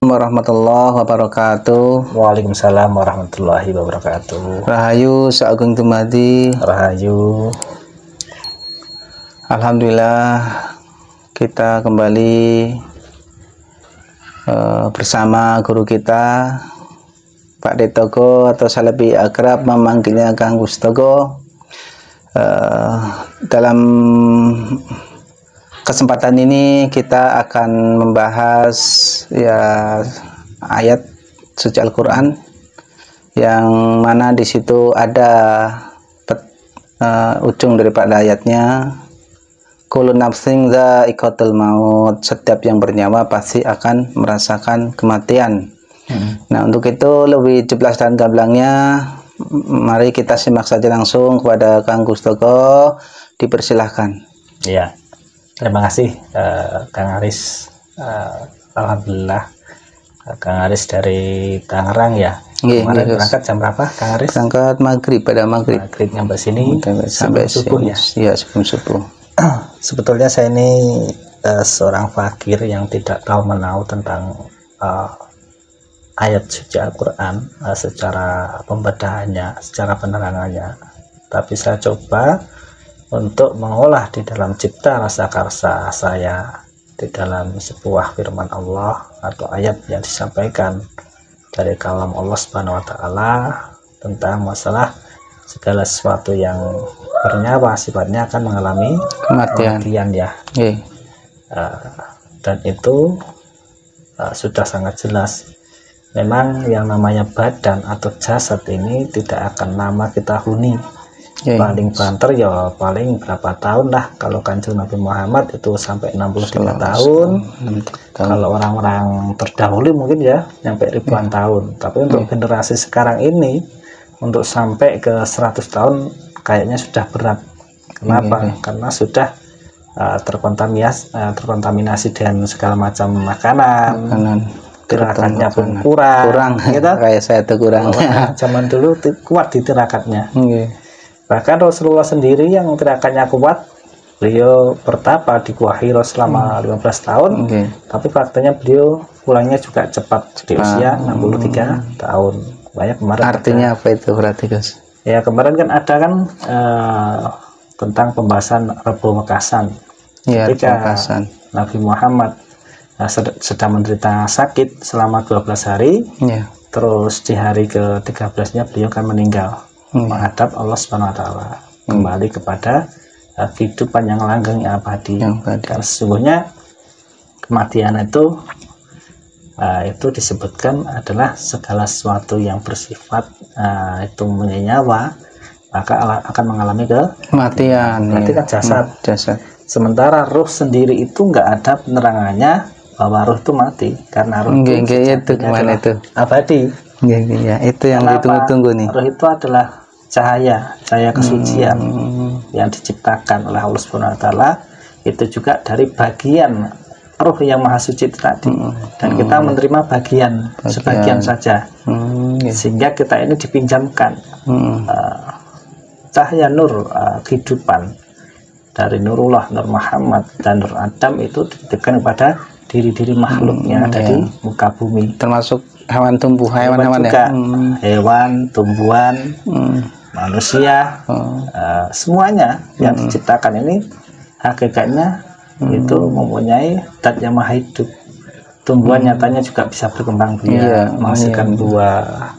Warahmatullahi wabarakatuh. Waalaikumsalam warahmatullahi wabarakatuh. Rahayu Sagung Dumadi. Rahayu. Alhamdulillah kita kembali bersama guru kita Pak Detogo, atau saya lebih akrab memanggilnya Kang Gustogo. Dalam kesempatan ini kita akan membahas ayat suci Al-Quran yang mana di situ ada ujung daripada ayatnya, kullu nafsin dha'iqatul maut, setiap yang bernyawa pasti akan merasakan kematian. Nah, untuk itu lebih jelas dan gamblangnya, mari kita simak saja langsung kepada Kang Gustogo, dipersilahkan. Ya. Terima kasih Kang Aris. Alhamdulillah Kang Aris dari Tangerang ya. Kemarin berangkat jam berapa Kang Aris? Berangkat maghrib, pada maghrib. Maghrib nyampe sini sampai subuh ya. Iya, sebelum subuh. Sebetulnya saya ini seorang fakir yang tidak tahu menahu tentang ayat suci Al-Quran secara pembedahannya, secara penerangannya. Tapi saya coba untuk mengolah di dalam cipta rasa karsa saya, di dalam sebuah firman Allah atau ayat yang disampaikan dari kalam Allah Subhanahu wa Ta'ala tentang masalah segala sesuatu yang bernyawa sifatnya akan mengalami kematian ya. Dan itu sudah sangat jelas. Memang yang namanya badan atau jasad ini tidak akan lama kita huni. Paling banter ya paling berapa tahun lah. Kalau Kanjeng Nabi Muhammad itu sampai 65 tahun. Kalau orang-orang terdahulu mungkin ya sampai ribuan tahun. Tapi untuk generasi sekarang ini, untuk sampai ke 100 tahun kayaknya sudah berat. Kenapa? Karena sudah terkontaminasi dengan segala macam makanan. Tirakatnya pun kurang gitu. Kayak saya tuh kurang. Zaman dulu kuat di tirakatnya. Bahkan Rasulullah sendiri yang tirakatnya kuat, beliau bertapa di Gua Hira selama 15 tahun. Tapi faktanya beliau pulangnya juga cepat di usia 63 tahun. Banyak kemarin. Artinya apa itu berarti, Gus? Ya, kemarin kan ada kan tentang pembahasan Rebo Mekasan. Ya, ketika Nabi Muhammad sedang menderita sakit selama 12 hari. Terus di hari ke-13-nya beliau kan meninggal. Menghadap Allah Subhanahu wa Ta'ala, kembali kepada kehidupan yang langgeng, yang abadi. Karena sesungguhnya kematian itu disebutkan adalah segala sesuatu yang bersifat itu mempunyai nyawa, maka akan mengalami kematian. Berarti kan jasad. Sementara ruh sendiri itu nggak ada penerangannya bahwa ruh itu mati, karena ruh itu abadi. Ya, itu yang ditunggu-tunggu nih. Ruh itu adalah cahaya kesucian yang diciptakan oleh Allah Subhanahu wa Ta'ala. Itu juga dari bagian ruh yang maha suci itu tadi. Dan kita menerima sebagian saja. Sehingga kita ini dipinjamkan cahaya nur kehidupan dari Nurullah, Nur Muhammad dan Nur Adam itu dititipkan kepada diri-diri makhluk yang ada di muka bumi, termasuk hewan tumbuhan juga, hewan, tumbuhan, manusia, semuanya yang diciptakan ini hakikatnya itu mempunyai zat yang maha hidup. Tumbuhan nyatanya juga bisa berkembang biak, menghasilkan buah,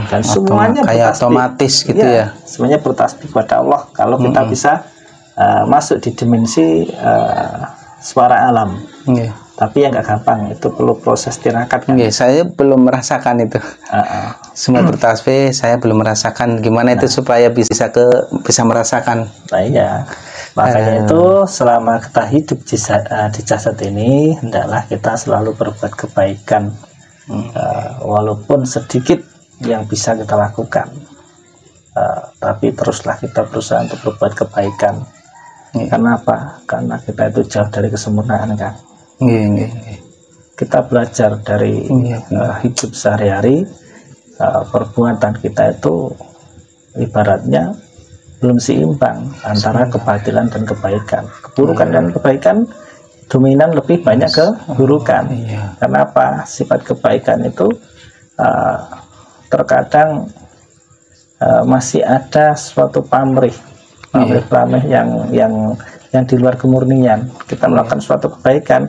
dan semuanya kayak otomatis gitu ya. Semuanya bertasbih kepada Allah. Kalau kita bisa masuk di dimensi suara alam. Tapi yang nggak gampang, itu perlu proses tirakat kan? Saya belum merasakan itu. Semua bertasbih, saya belum merasakan gimana itu supaya bisa merasakan. Nah iya, makanya itu selama kita hidup di jasad ini, hendaklah kita selalu berbuat kebaikan, walaupun sedikit yang bisa kita lakukan. Tapi teruslah kita berusaha untuk berbuat kebaikan. Karena apa? Karena kita itu jauh dari kesempurnaan kan. Kita belajar dari hidup sehari-hari, perbuatan kita itu ibaratnya belum seimbang antara kebatilan dan kebaikan. Keburukan dan kebaikan dominan lebih banyak keburukan. Kenapa? Sifat kebaikan itu terkadang masih ada suatu pamrih yang di luar kemurnian. Kita melakukan suatu kebaikan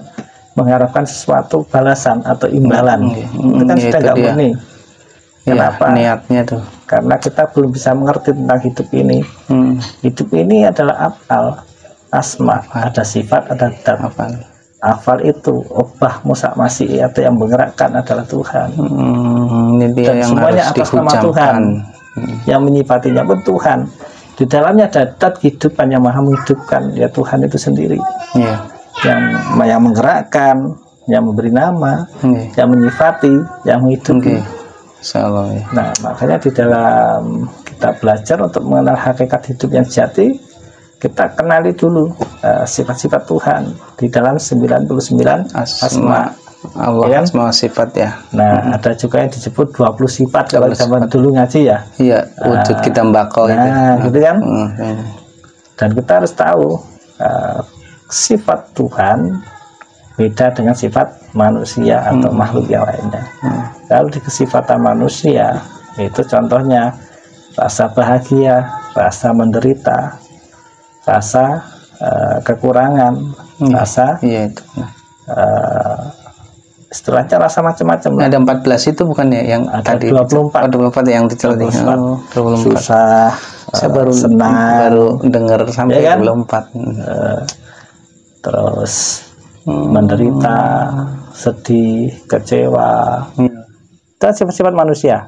mengharapkan sesuatu balasan atau imbalan, itu kan sudah nggak murni. Kenapa? Niatnya tuh karena kita belum bisa mengerti tentang hidup ini. Hidup ini adalah afal, asma, ada sifat, ada dat. Afal itu obah musak masih atau yang menggerakkan adalah Tuhan. Ini dia dan yang semuanya harus atas nama Tuhan. Yang menyifatinya pun Tuhan. Di dalamnya ada dat kehidupan yang maha menghidupkan, ya Tuhan itu sendiri. Yang menggerakkan, yang memberi nama, yang menyifati, yang menghidupi. Nah, makanya di dalam kita belajar untuk mengenal hakikat hidup yang sejati, kita kenali dulu sifat-sifat Tuhan di dalam 99 asma Allah, asma sifat ya. Nah, ada juga yang disebut 20 sifat kalau zaman dulu ngaji ya. Iya, wujud kita mbakau gitu kan. Dan kita harus tahu sifat Tuhan beda dengan sifat manusia atau makhluk yang lainnya. Kalau di kesifatan manusia itu contohnya rasa bahagia, rasa menderita, rasa kekurangan, rasa istilahnya rasa macam-macam. Ada 14 itu bukan ya yang ada tadi 24. 24 yang dicari. 24. Susah, saya baru senang, baru dengar sampai ya kan? 24. Terus menderita, sedih, kecewa. Itu sifat-sifat manusia.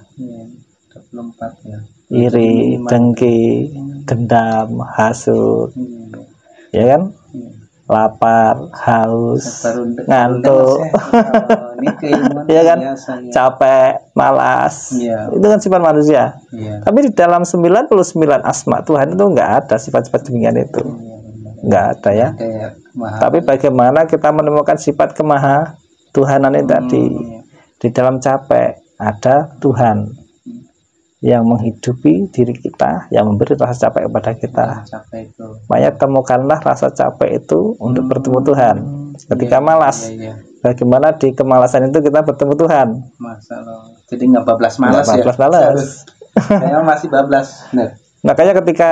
24 ya. Iri, dengki, dendam, hasut. Ya kan? Lapar, haus, ngantuk, ya kan, capek, malas, itu kan sifat manusia. Tapi di dalam 99 asma Tuhan itu nggak ada sifat-sifat demikian itu, nggak ada ya. Tapi bagaimana kita menemukan sifat kemaha Tuhanan itu tadi? Di dalam capek ada Tuhan yang menghidupi diri kita, yang memberi rasa capek kepada kita. Makanya temukanlah rasa capek itu untuk bertemu Tuhan. Ketika malas, bagaimana di kemalasan itu kita bertemu Tuhan? Jadi nggak bablas malas ya? Saya masih bablas. Makanya ketika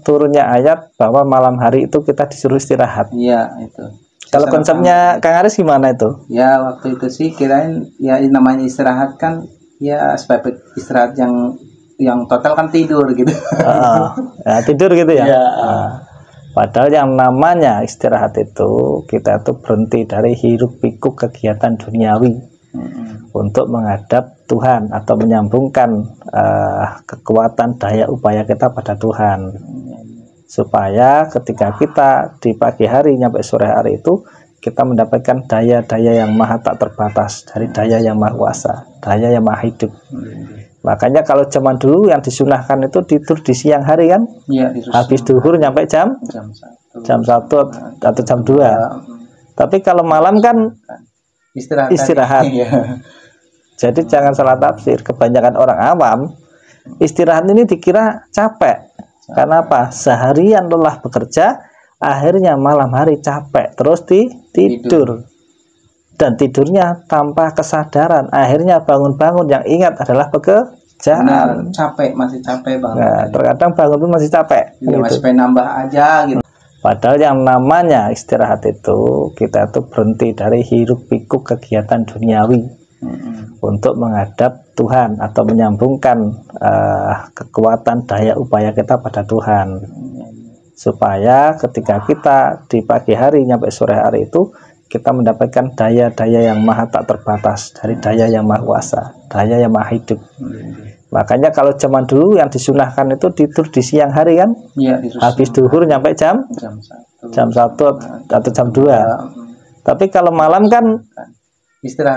turunnya ayat bahwa malam hari itu kita disuruh istirahat. Iya, itu. Kalau konsepnya Kang Aris gimana itu? Ya waktu itu sih kirain ya namanya istirahat kan ya sebagai istirahat yang total kan tidur gitu. Tidur gitu ya. Padahal yang namanya istirahat itu kita tuh berhenti dari hiruk pikuk kegiatan duniawi untuk menghadap Tuhan atau menyambungkan kekuatan daya upaya kita pada Tuhan, supaya ketika kita di pagi hari nyampe sore hari itu kita mendapatkan daya-daya yang maha tak terbatas dari daya yang maha kuasa, daya yang maha hidup. Makanya kalau zaman dulu yang disunahkan itu tidur di siang hari kan, habis duhur nyampe jam 1 atau jam 2. Tapi kalau malam kan istirahat. Jadi jangan salah tafsir. Kebanyakan orang awam istirahat ini dikira capek. Karena apa? Seharian lelah bekerja, akhirnya malam hari capek terus tidur. Dan tidurnya tanpa kesadaran, akhirnya bangun-bangun yang ingat adalah pekerjaan. Masih capek banget. Nah, terkadang bangun pun masih capek. Ya, gitu. Masih pengen nambah aja gitu. Padahal yang namanya istirahat itu kita tuh berhenti dari hiruk pikuk kegiatan duniawi untuk menghadap Tuhan atau menyambungkan kekuatan daya upaya kita pada Tuhan, supaya ketika kita di pagi hari nyampe sore hari itu kita mendapatkan daya-daya yang maha tak terbatas dari daya yang maha kuasa, daya yang maha hidup. Makanya kalau zaman dulu yang disunahkan itu tidur di siang hari kan, habis duhur nyampe jam 1 atau jam 2. Tapi kalau malam kan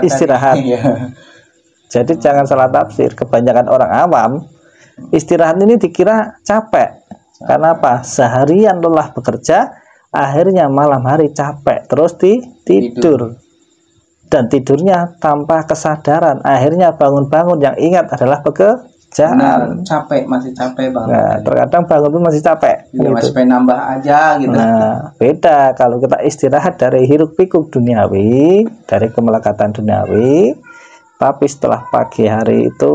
istirahat. Jadi jangan salah tafsir. Kebanyakan orang awam istirahat ini dikira capek. Karena apa? Seharian lelah bekerja, akhirnya malam hari capek terus tidur. Dan tidurnya tanpa kesadaran, akhirnya bangun-bangun yang ingat adalah pekerjaan. kerjaan, capek, masih capek banget. Nah, terkadang bangun pun masih capek. Ya, masih pengen nambah aja gitu. Nah, beda kalau kita istirahat dari hiruk pikuk duniawi, dari kemelekatan duniawi, tapi setelah pagi hari itu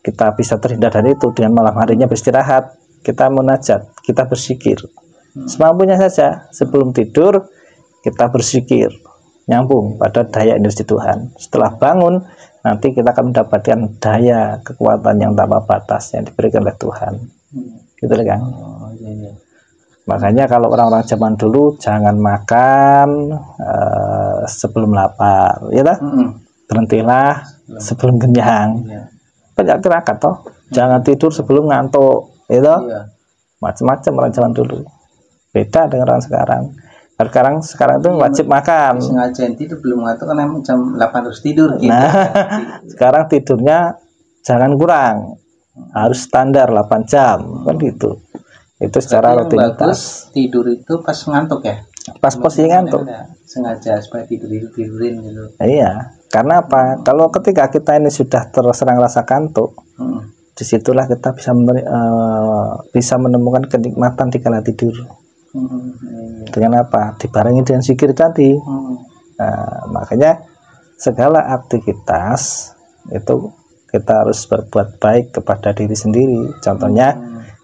kita bisa terhindar dari itu dengan malam harinya beristirahat, kita munajat, kita berzikir. Semampunya saja, sebelum tidur kita berzikir, nyambung pada daya energi Tuhan. Setelah bangun, nanti kita akan mendapatkan daya kekuatan yang tanpa batas yang diberikan oleh Tuhan. Gitu kan? Iya. Makanya kalau orang-orang zaman dulu jangan makan sebelum lapar, ya tak? Berhentilah sebelum kenyang. Banyak tirakat toh. Jangan tidur sebelum ngantuk, itu macam-macam orang zaman dulu. Beda dengan orang sekarang. Sekarang itu wajib makan. Sengaja tidur belum ngantuk kan emang jam 8 harus tidur gitu. Nah, sekarang tidurnya jangan kurang, harus standar 8 jam kan gitu. Itu secara rutinitas. Tidur itu pas ngantuk ya. Pas posisi ngantuk. Sengaja supaya tidurin gitu. Iya, karena apa? Kalau ketika kita ini sudah terserang rasa kantuk, disitulah kita bisa menemukan kenikmatan di kala tidur. Dengan apa? Dibarengi dengan zikir tadi. Nah, makanya segala aktivitas itu kita harus berbuat baik kepada diri sendiri. Contohnya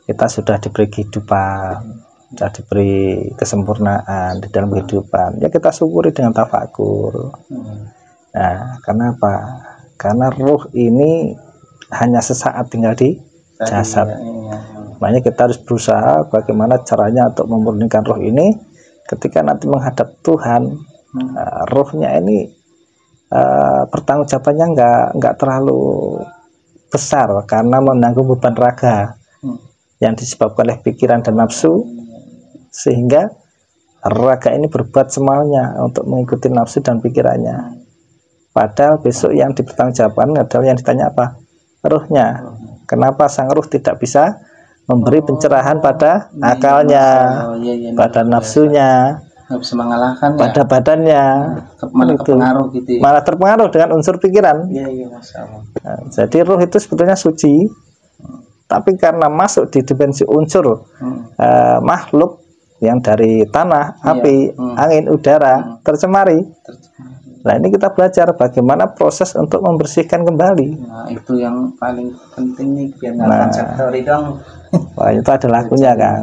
kita sudah diberi kehidupan, sudah diberi kesempurnaan di dalam kehidupan, ya kita syukuri dengan tafakur. Nah, kenapa? Karena ruh ini hanya sesaat tinggal di jasad. Makanya kita harus berusaha bagaimana caranya untuk memurnikan roh ini ketika nanti menghadap Tuhan. Rohnya ini pertanggungjawabannya nggak terlalu besar karena menanggung beban raga yang disebabkan oleh pikiran dan nafsu, sehingga raga ini berbuat semaunya untuk mengikuti nafsu dan pikirannya. Padahal besok yang dipertanggungjawabkan adalah yang ditanya apa? Rohnya. Kenapa sang roh tidak bisa memberi pencerahan pada akalnya, pada nafsunya, bisa mengalahkan pada badannya, malah terpengaruh gitu ya. Malah terpengaruh dengan unsur pikiran. Nah, jadi roh itu sebetulnya suci, tapi karena masuk di dimensi unsur makhluk yang dari tanah, api, angin, udara tercemari. Nah, ini kita belajar bagaimana proses untuk membersihkan kembali. Nah, itu yang paling penting nih, biar nggak konsep teori dong. Wah, itu ada lagunya kan.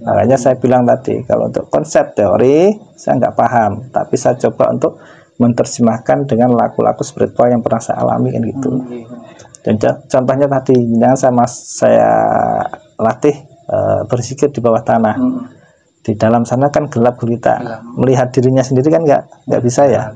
Makanya saya bilang tadi, kalau untuk konsep teori saya nggak paham, tapi saya coba untuk menerjemahkan dengan laku-laku spiritual yang pernah saya alami kan gitu. Dan contohnya tadi, saya latih berzikir di bawah tanah. Di dalam sana kan gelap gulita, melihat dirinya sendiri kan nggak bisa ya.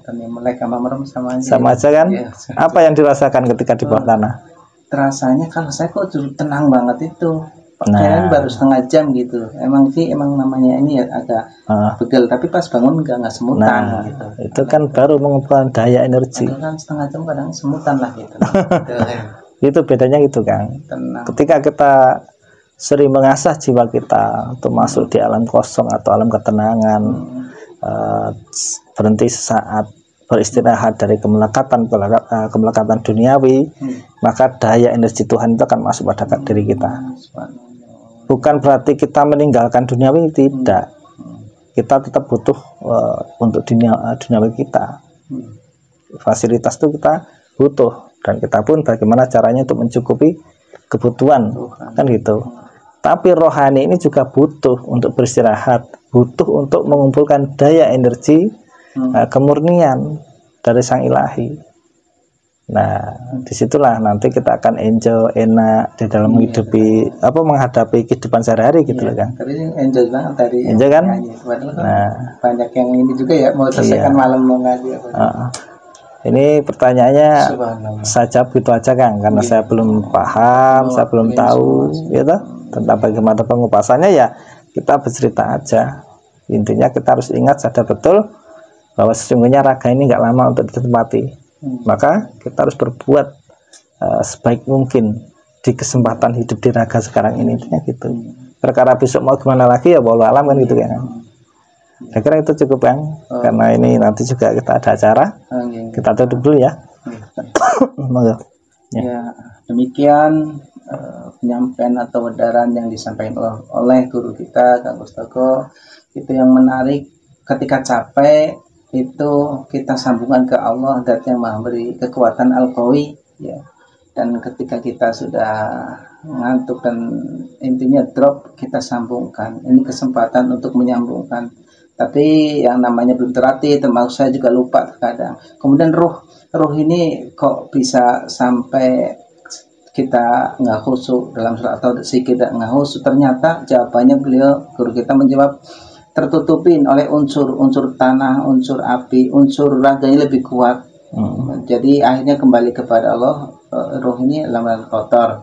Sama aja kan. Apa yang dirasakan ketika di bawah tanah? Rasanya kalau saya kok tenang banget itu. Pakaian baru setengah jam gitu. Emang namanya ini ya agak pegel, tapi pas bangun nggak semutan gitu. Itu kan baru mengumpulkan daya energi. Itu kan setengah jam kadang semutan lah gitu. Itu bedanya gitu kan. Tenang. Ketika kita sering mengasah jiwa kita untuk masuk di alam kosong atau alam ketenangan, berhenti sesaat, beristirahat dari kemelekatan duniawi, maka daya energi Tuhan itu akan masuk pada diri kita. Bukan berarti kita meninggalkan duniawi, tidak. Kita tetap butuh untuk duniawi kita. Fasilitas itu kita butuh, dan kita pun bagaimana caranya untuk mencukupi kebutuhan, kan gitu. Tapi rohani ini juga butuh untuk beristirahat, butuh untuk mengumpulkan daya energi, kemurnian dari Sang Ilahi. Nah, disitulah nanti kita akan enjoy, enak di dalam menghadapi kehidupan sehari-hari gitu loh kan. Tapi enjoy banget tadi. Enjoy kan? Nah, banyak yang ini juga ya, mau selesaikan malam mau ngaji apa. Ini pertanyaannya saya jawab gitu aja Kang, karena saya belum paham, saya belum tahu gitu tentang bagaimana pengupasannya. Ya kita bercerita aja. Intinya kita harus ingat, sadar betul bahwa sesungguhnya raga ini nggak lama untuk ditempati. Maka kita harus berbuat sebaik mungkin di kesempatan hidup di raga sekarang ini, intinya gitu. Perkara besok mau gimana lagi ya wallahu alam kan gitu kan. Saya kira itu cukup Bang, karena ini nanti juga kita ada acara. Kita tutup dulu ya. Ya, demikian penyampaian atau edaran yang disampaikan oleh guru kita Kang Gustoko. Itu yang menarik, ketika capek itu kita sambungkan ke Allah, Dat yang memberi kekuatan al-qawi, ya. Dan ketika kita sudah ngantuk dan intinya drop, kita sambungkan. Ini kesempatan untuk menyambungkan. Tapi yang namanya belum terlatih, termasuk saya juga lupa terkadang. Kemudian ruh ini kok bisa sampai kita nggak khusyuk dalam surat atau kita nggak khusyuk? Ternyata jawabannya guru kita menjawab, tertutupin oleh unsur tanah, unsur api, unsur raganya lebih kuat. Jadi akhirnya kembali kepada Allah. Roh ini adalah kotor.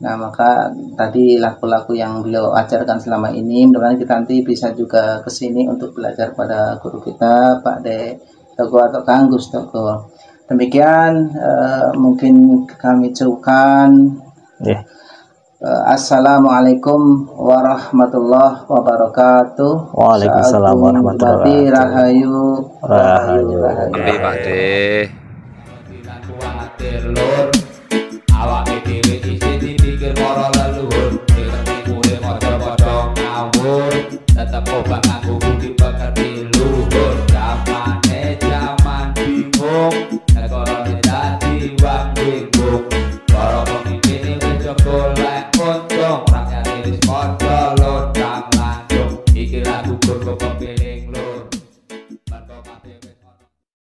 Nah, maka tadi laku-laku yang beliau ajarkan selama ini, mudah-mudahan kita nanti bisa juga ke sini untuk belajar pada guru kita Pak De Toko atau Kang Gustoko. Demikian mungkin kami ucapkan Assalamualaikum warahmatullahi wabarakatuh. Waalaikumsalam warahmatullahi wabarakatuh. Rahayu. Rahayu.